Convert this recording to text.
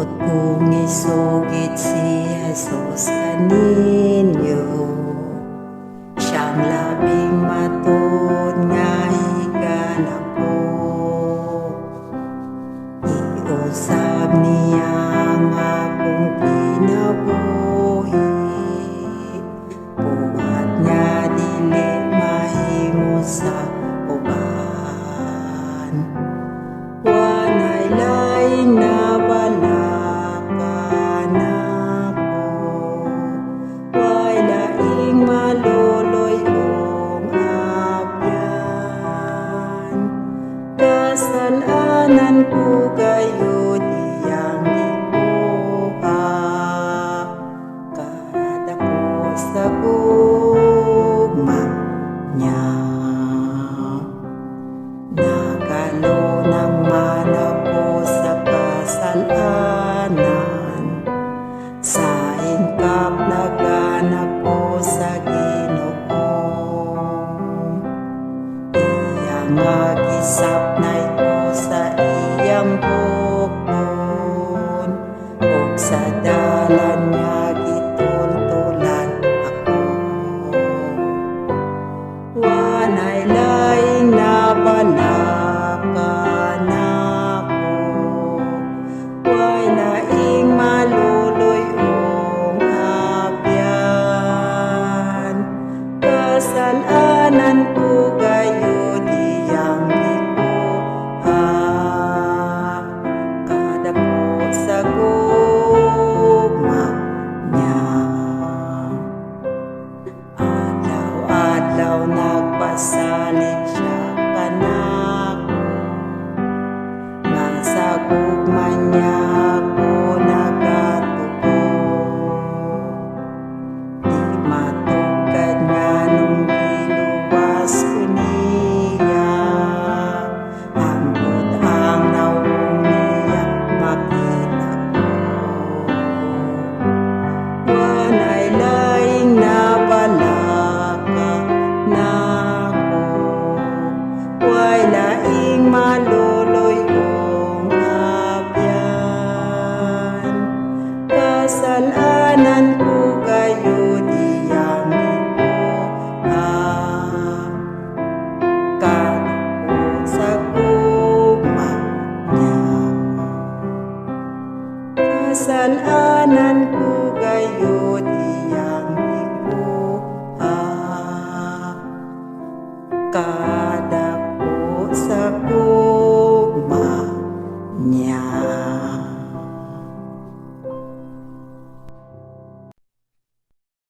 At kung isugit si Jesus kaninyo, siyang labing matod nga higalako. Iusab niya nga kung kinabuhi, buhat nga dili mahimo sa uban. Wanay laing na balakan ako, way laing maluloy kong abyan. Kasalanan ko kayo diyang ikuha, kada ko sa gugma niya. Nagalunang man ako sa kasalanan, sa ingkaplagan ako sa Ginoo. Iyang magisapnay ko sa iyang bukton, ug sa dalan niya gitultulan ako. Wanay laing nabalakan ako, way laing maluloy kong abyan. Kasalanan ko kayo diyang ikuha, kada ko sa gugma niya. Adlaw-adlaw nagpasalig siya kanako, nga sa gugma niya ako nagatubo. Di matugkad nga nung giluwas ko niya, hangtod ang nawong niya makita ko. Wanay laing nabalaka nako, way laing maluloy kong abyan. Kasalanan ko kayo diyang ikuha, kada ko sa gugma niya. Kasalanan ko kayo